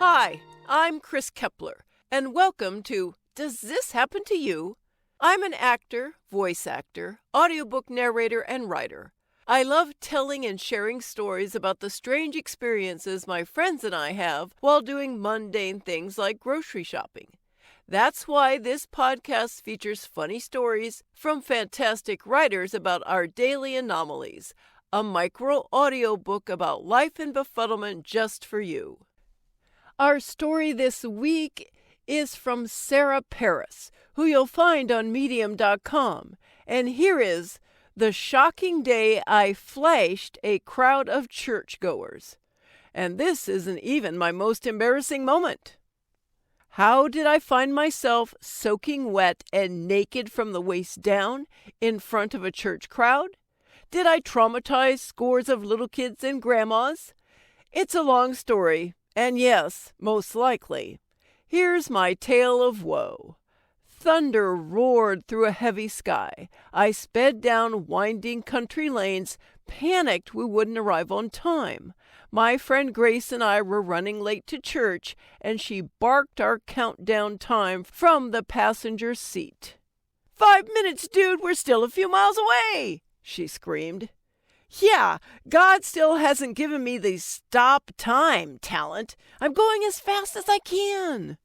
Hi, I'm Chris Kepler, and welcome to Does This Happen to You? I'm an actor, voice actor, audiobook narrator, and writer. I love telling and sharing stories about the strange experiences my friends and I have while doing mundane things like grocery shopping. That's why this podcast features funny stories from fantastic writers about our daily anomalies, a micro audiobook about life and befuddlement just for you. Our story this week is from Sarah Paris, who you'll find on medium.com, and here is The Shocking Day I Flashed a Crowd of Churchgoers. And this isn't even my most embarrassing moment. How did I find myself soaking wet and naked from the waist down in front of a church crowd? Did I traumatize scores of little kids and grandmas? It's a long story, and yes, most likely. Here's my tale of woe. Thunder roared through a heavy sky. I sped down winding country lanes, panicked we wouldn't arrive on time. My friend Grace and I were running late to church, and she barked our countdown time from the passenger seat. 5 minutes, dude, we're still a few miles away, she screamed. Yeah, God still hasn't given me the stop time talent. I'm going as fast as I can.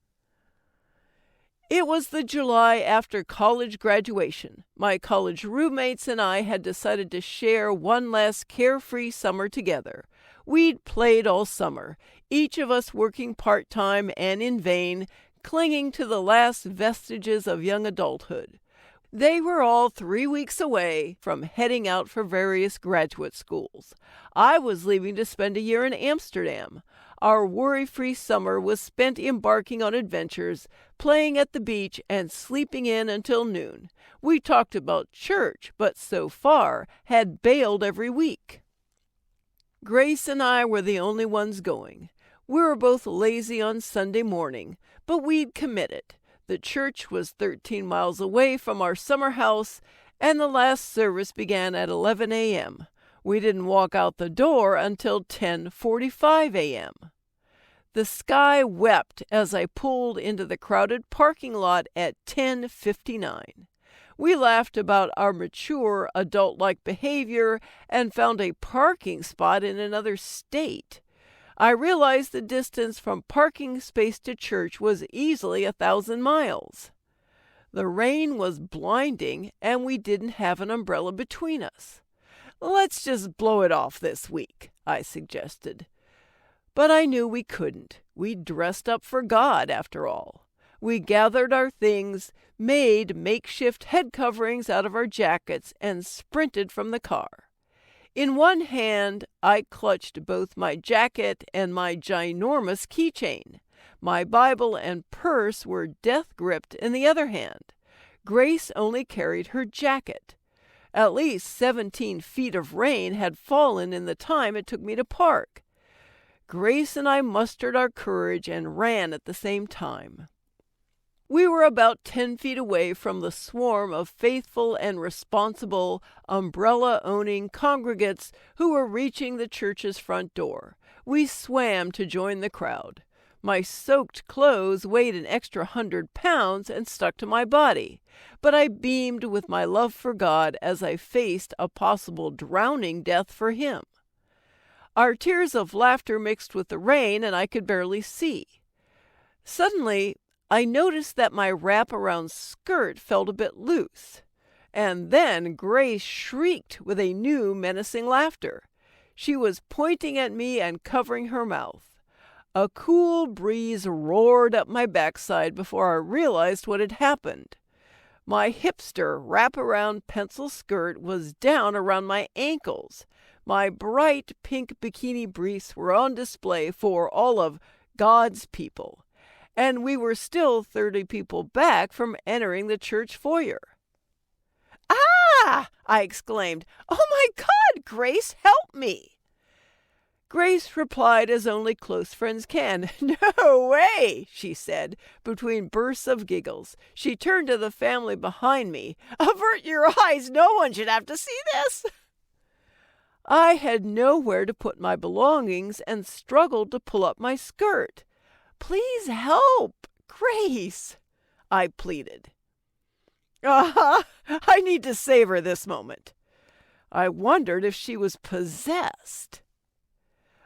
It was the July after college graduation. My college roommates and I had decided to share one last carefree summer together. We'd played all summer, each of us working part-time and in vain, clinging to the last vestiges of young adulthood. They were all 3 weeks away from heading out for various graduate schools. I was leaving to spend a year in Amsterdam. Our worry-free summer was spent embarking on adventures, playing at the beach, and sleeping in until noon. We talked about church, but so far had bailed every week. Grace and I were the only ones going. We were both lazy on Sunday morning, but we'd committed. The church was 13 miles away from our summer house, and the last service began at 11 a.m. We didn't walk out the door until 10:45 a.m. The sky wept as I pulled into the crowded parking lot at 10:59. We laughed about our mature, adult-like behavior and found a parking spot in another state. I realized the distance from parking space to church was easily 1,000 miles. The rain was blinding, and we didn't have an umbrella between us. Let's just blow it off this week, I suggested. But I knew we couldn't. We'd dressed up for God, after all. We gathered our things, made makeshift head coverings out of our jackets, and sprinted from the car. In one hand, I clutched both my jacket and my ginormous keychain. My Bible and purse were death-gripped in the other hand. Grace only carried her jacket. At least 17 feet of rain had fallen in the time it took me to park. Grace and I mustered our courage and ran at the same time. We were about 10 feet away from the swarm of faithful and responsible, umbrella-owning congregates who were reaching the church's front door. We swam to join the crowd. My soaked clothes weighed an extra 100 pounds and stuck to my body, but I beamed with my love for God as I faced a possible drowning death for Him. Our tears of laughter mixed with the rain, and I could barely see. Suddenly, I noticed that my wrap-around skirt felt a bit loose. And then Grace shrieked with a new menacing laughter. She was pointing at me and covering her mouth. A cool breeze roared up my backside before I realized what had happened. My hipster wrap-around pencil skirt was down around my ankles. My bright pink bikini briefs were on display for all of God's people. And we were still 30 people back from entering the church foyer. "Ah!" I exclaimed. "Oh my God, Grace, help me!" Grace replied as only close friends can. "No way," she said, between bursts of giggles. She turned to the family behind me. "Avert your eyes, no one should have to see this." I had nowhere to put my belongings and struggled to pull up my skirt. Please help, Grace, I pleaded. I need to savor this moment. I wondered if she was possessed.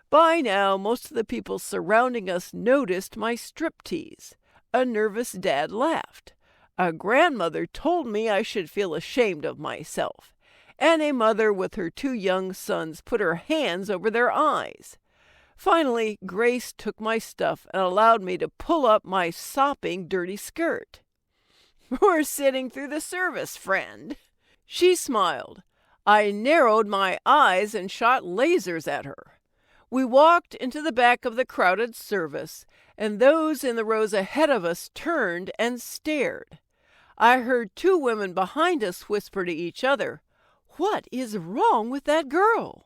By now, most of the people surrounding us noticed my striptease. A nervous dad laughed. A grandmother told me I should feel ashamed of myself. And a mother with her 2 young sons put her hands over their eyes. Finally, Grace took my stuff and allowed me to pull up my sopping dirty skirt. We're sitting through the service, friend. She smiled. I narrowed my eyes and shot lasers at her. We walked into the back of the crowded service, and those in the rows ahead of us turned and stared. I heard 2 women behind us whisper to each other, "What is wrong with that girl?"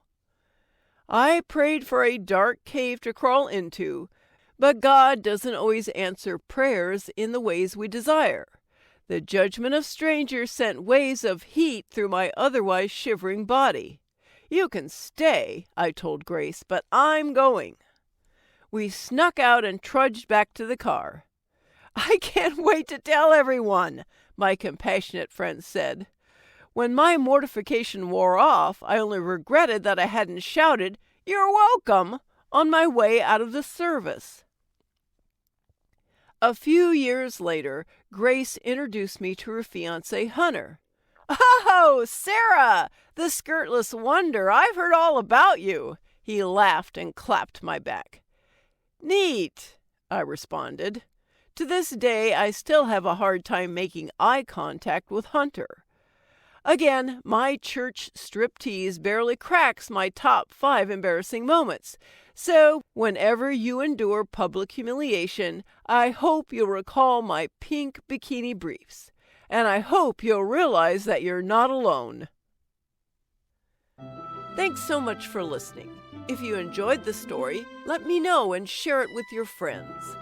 I prayed for a dark cave to crawl into, but God doesn't always answer prayers in the ways we desire. The judgment of strangers sent waves of heat through my otherwise shivering body. "You can stay," I told Grace, "but I'm going." We snuck out and trudged back to the car. "I can't wait to tell everyone," my compassionate friend said. When my mortification wore off, I only regretted that I hadn't shouted, "You're welcome," on my way out of the service. A few years later, Grace introduced me to her fiancé, Hunter. "Oh, Sarah, the skirtless wonder, I've heard all about you." He laughed and clapped my back. "Neat," I responded. To this day, I still have a hard time making eye contact with Hunter. Again, my church striptease barely cracks my top 5 embarrassing moments. So, whenever you endure public humiliation, I hope you'll recall my pink bikini briefs. And I hope you'll realize that you're not alone. Thanks so much for listening. If you enjoyed the story, let me know and share it with your friends.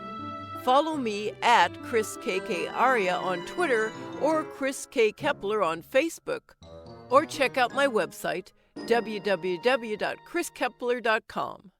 Follow me at ChrisKKAria on Twitter or Chris K. Kepler on Facebook, or check out my website, www.chriskepler.com.